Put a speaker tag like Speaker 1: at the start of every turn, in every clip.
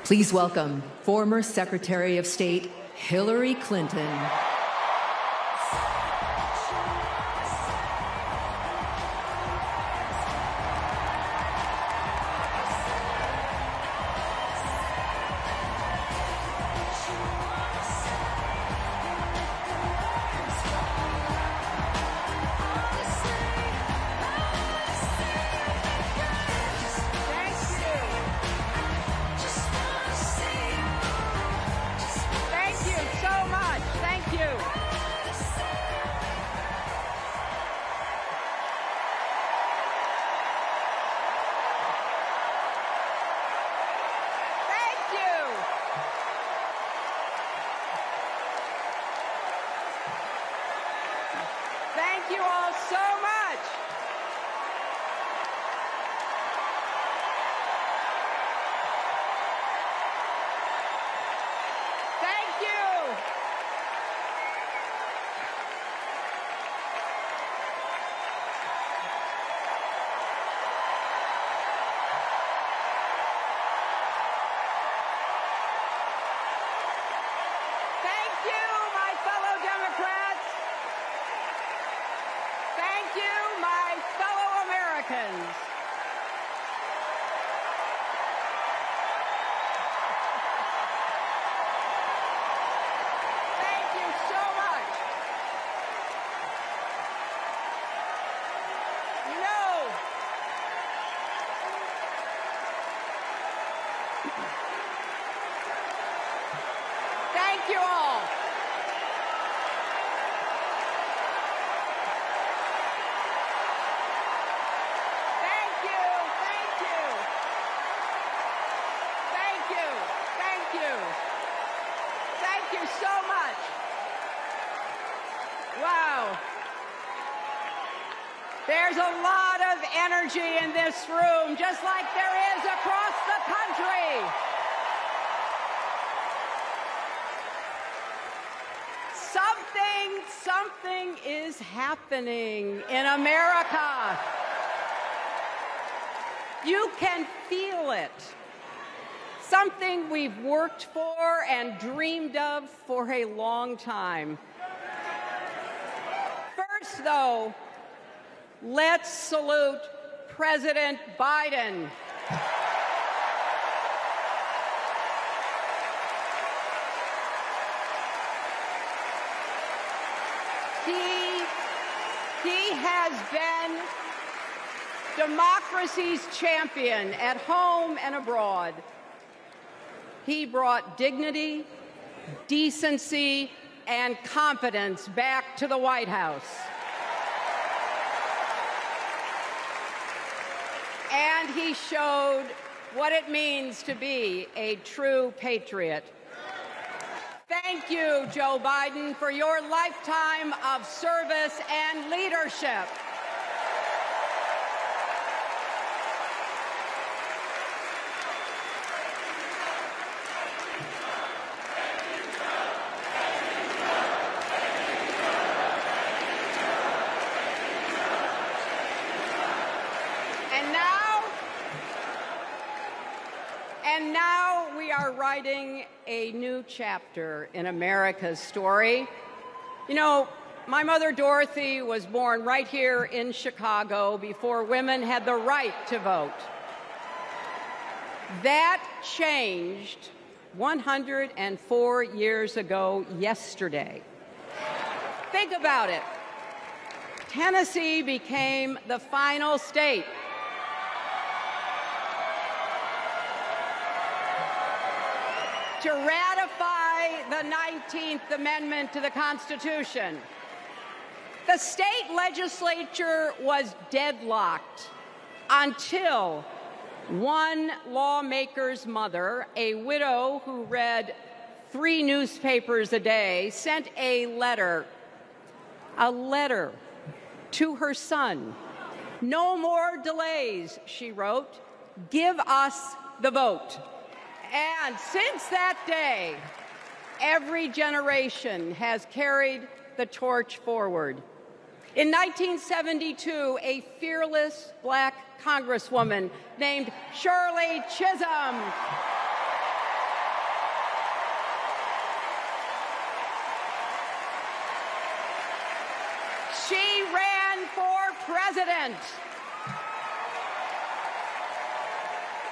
Speaker 1: Please welcome former Secretary of State Hillary Clinton.
Speaker 2: Thank you all so much. Thank you. Thank you, my fellow Democrats. Thank you, my fellow Americans. Thank you so much. Thank you all. Thank you so much. Wow. There's a lot of energy in this room, just like there is across the country. Something is happening in America. You can feel it. Something we've worked for and dreamed of for a long time. First, though, let's salute President Biden. He has been democracy's champion at home and abroad. He brought dignity, decency, and competence back to the White House. And he showed what it means to be a true patriot. Thank you, Joe Biden, for your lifetime of service and leadership. And now we are writing a new chapter in America's story. You know, my mother Dorothy was born right here in Chicago before women had the right to vote. That changed 104 years ago yesterday. Think about it. Tennessee became the final state to ratify the 19th Amendment to the Constitution. The state legislature was deadlocked until one lawmaker's mother, a widow who read 3 newspapers a day, sent a letter to her son. "No more delays," she wrote. "Give us the vote." And since that day, every generation has carried the torch forward. In 1972, a fearless black congresswoman named Shirley Chisholm president.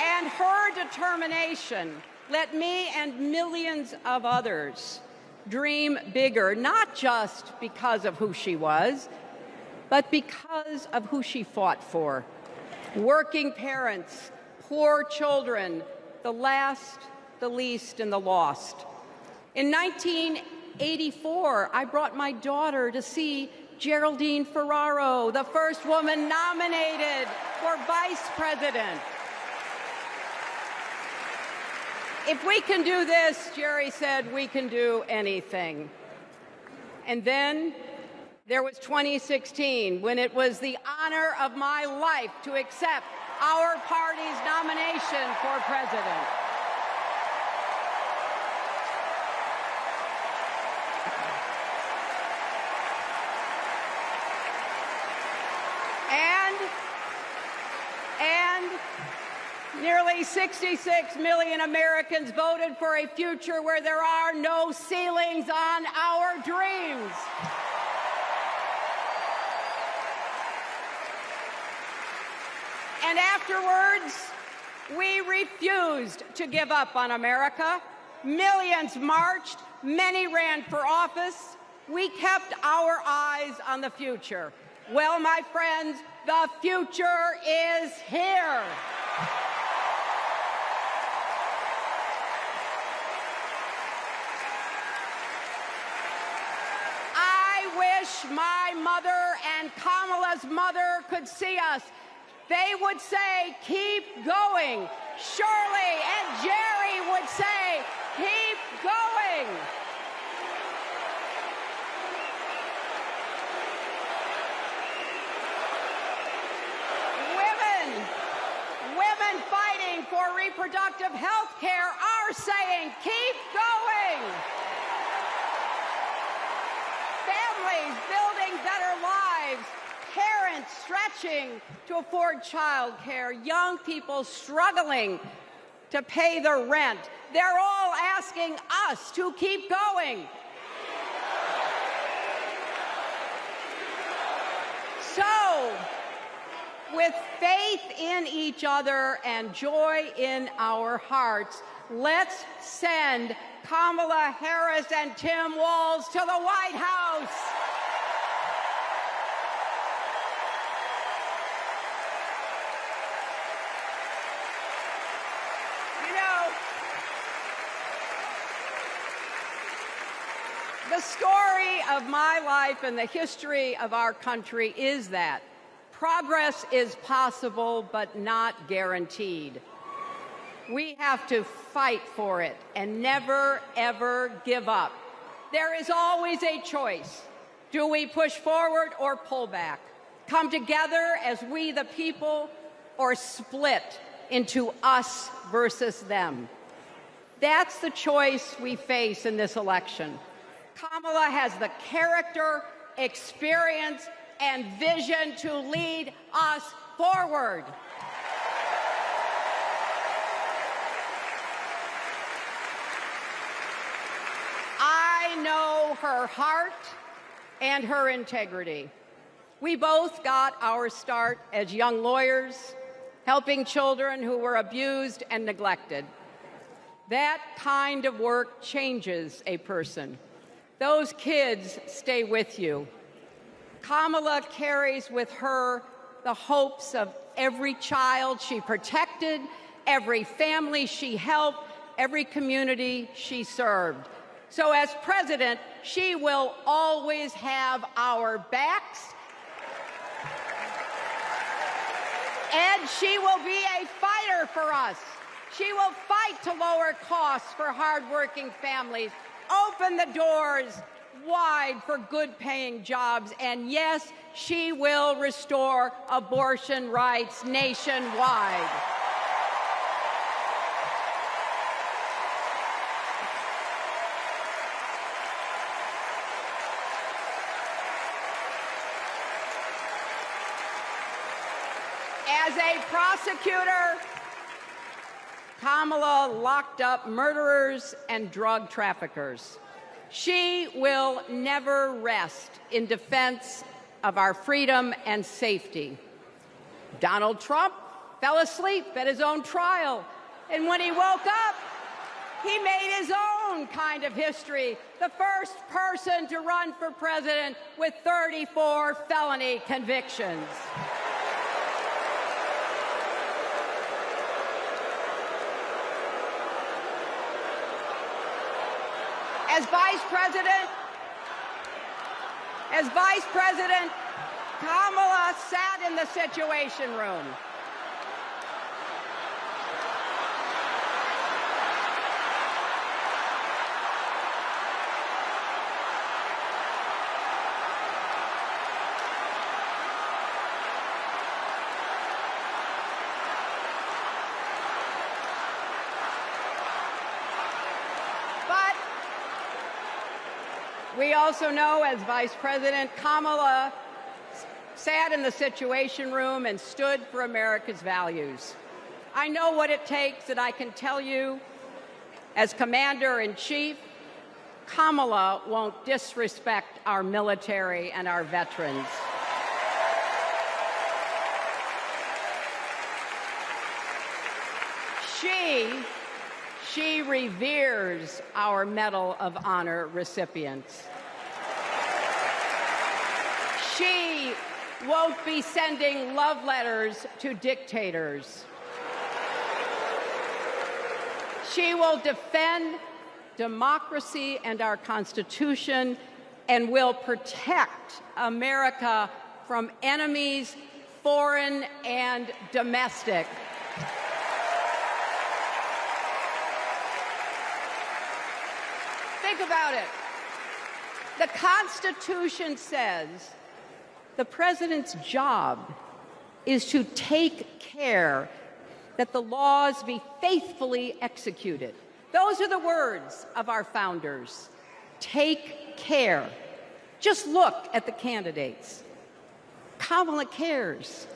Speaker 2: And her determination let me and millions of others dream bigger, not just because of who she was, but because of who she fought for. Working parents, poor children, the last, the least, and the lost. In 1984, I brought my daughter to see Geraldine Ferraro, the first woman nominated for vice president. If we can do this, Jerry said, we can do anything. And then there was 2016, when it was the honor of my life to accept our party's nomination for president. And nearly 66 million Americans voted for a future where there are no ceilings on our dreams. And afterwards, we refused to give up on America. Millions marched, many ran for office. We kept our eyes on the future. Well, my friends, the future is here. I wish my mother and Kamala's mother could see us. They would say, keep going. Shirley and Jerry would say, keep going. Women fighting for reproductive health care are saying, keep going. Families building better lives. Parents stretching to afford child care, young people struggling to pay their rent. They're all asking us to keep going. So, with faith in each other and joy in our hearts, let's send Kamala Harris and Tim Walz to the White House. The story of my life and the history of our country is that progress is possible but not guaranteed. We have to fight for it and never, ever give up. There is always a choice. Do we push forward or pull back? Come together as we the people, or split into us versus them? That's the choice we face in this election. Kamala has the character, experience, and vision to lead us forward. I know her heart and her integrity. We both got our start as young lawyers, helping children who were abused and neglected. That kind of work changes a person. Those kids stay with you. Kamala carries with her the hopes of every child she protected, every family she helped, every community she served. So as president, she will always have our backs, and she will be a fighter for us. She will fight to lower costs for hardworking families, open the doors wide for good-paying jobs, and yes, she will restore abortion rights nationwide. As a prosecutor, Kamala locked up murderers and drug traffickers. She will never rest in defense of our freedom and safety. Donald Trump fell asleep at his own trial, and when he woke up, he made his own kind of history, the first person to run for president with 34 felony convictions. As Vice President, Kamala sat in the Situation Room. We also know, as Vice President, Kamala sat in the Situation Room and stood for America's values. I know what it takes, and I can tell you, as Commander-in-Chief, Kamala won't disrespect our military and our veterans. She reveres our Medal of Honor recipients. She won't be sending love letters to dictators. She will defend democracy and our Constitution and will protect America from enemies, foreign and domestic. Think about it. The Constitution says the president's job is to take care that the laws be faithfully executed. Those are the words of our founders. Take care. Just look at the candidates. Kamala cares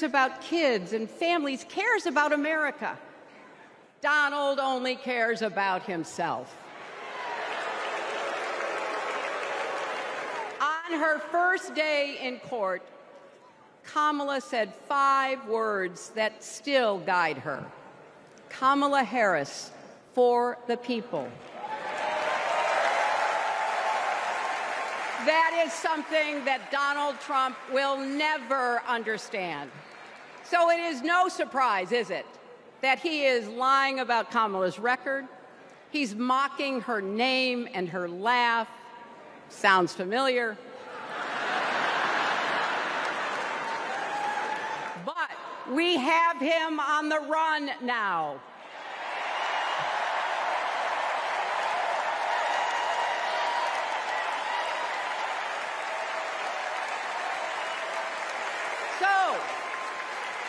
Speaker 2: about kids and families, cares about America. Donald only cares about himself. On her first day in court, Kamala said 5 words that still guide her. Kamala Harris, for the people. That is something that Donald Trump will never understand. So it is no surprise, is it, that he is lying about Kamala's record. He's mocking her name and her laugh. Sounds familiar. But we have him on the run now.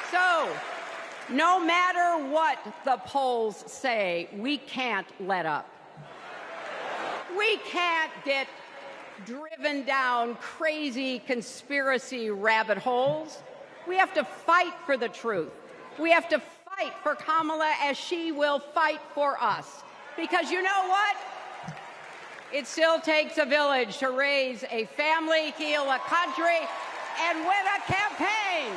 Speaker 2: So, no matter what the polls say, we can't let up. We can't get driven down crazy conspiracy rabbit holes. We have to fight for the truth. We have to fight for Kamala as she will fight for us. Because you know what? It still takes a village to raise a family, heal a country, and win a campaign.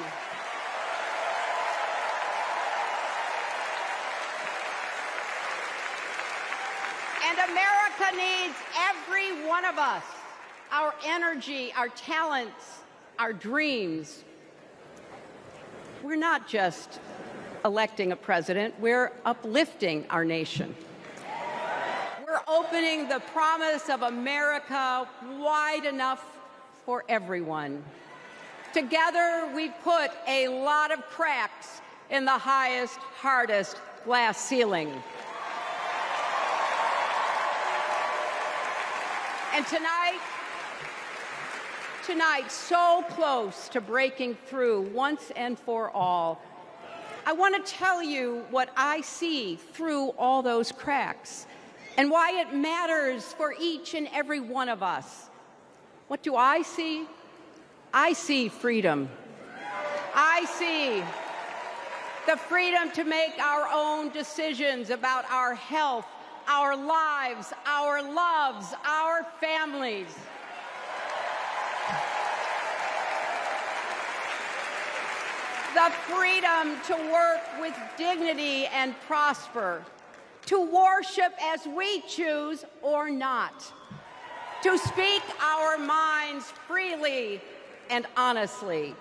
Speaker 2: And America needs every one of us, our energy, our talents, our dreams. We're not just electing a president, we're uplifting our nation. We're opening the promise of America wide enough for everyone. Together, we've put a lot of cracks in the highest, hardest glass ceiling. And tonight, so close to breaking through once and for all, I want to tell you what I see through all those cracks and why it matters for each and every one of us. What do I see? I see freedom. I see the freedom to make our own decisions about our health, our lives, our loves, our families. the freedom to work with dignity and prosper, to worship as we choose or not, to speak our minds freely and honestly.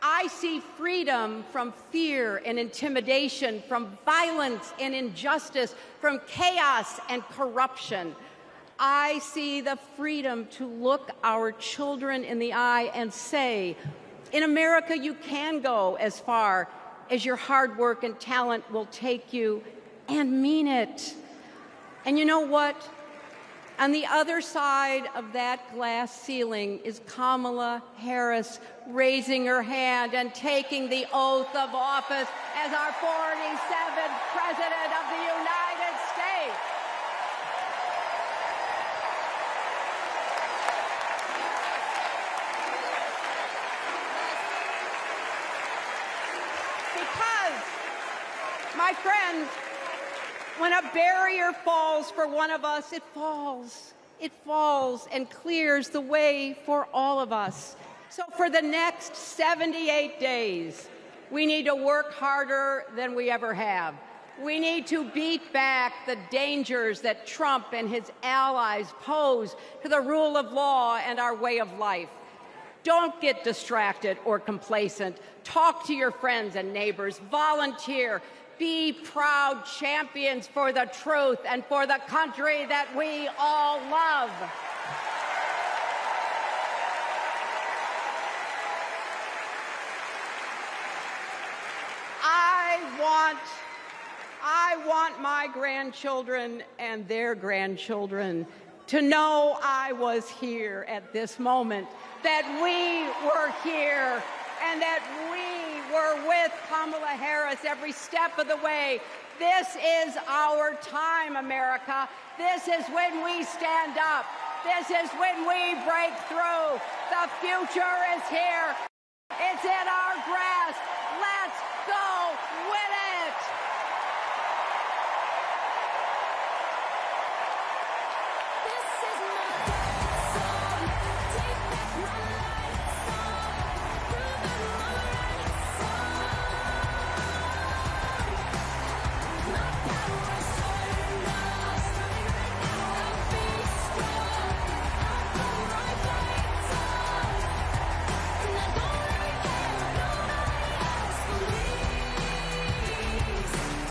Speaker 2: I see freedom from fear and intimidation, from violence and injustice, from chaos and corruption. I see the freedom to look our children in the eye and say, in America, you can go as far as your hard work and talent will take you, and mean it. And you know what? On the other side of that glass ceiling is Kamala Harris raising her hand and taking the oath of office as our 47th President of the United States. Because, my friends, when a barrier falls for one of us, it falls. It falls and clears the way for all of us. So for the next 78 days, we need to work harder than we ever have. We need to beat back the dangers that Trump and his allies pose to the rule of law and our way of life. Don't get distracted or complacent. Talk to your friends and neighbors. Volunteer. Be proud champions for the truth and for the country that we all love. I want my grandchildren and their grandchildren to know I was here at this moment, that we were here, and that we were with Kamala Harris every step of the way. This is our time, America. This is when we stand up. This is when we break through. The future is here. It's in our grasp.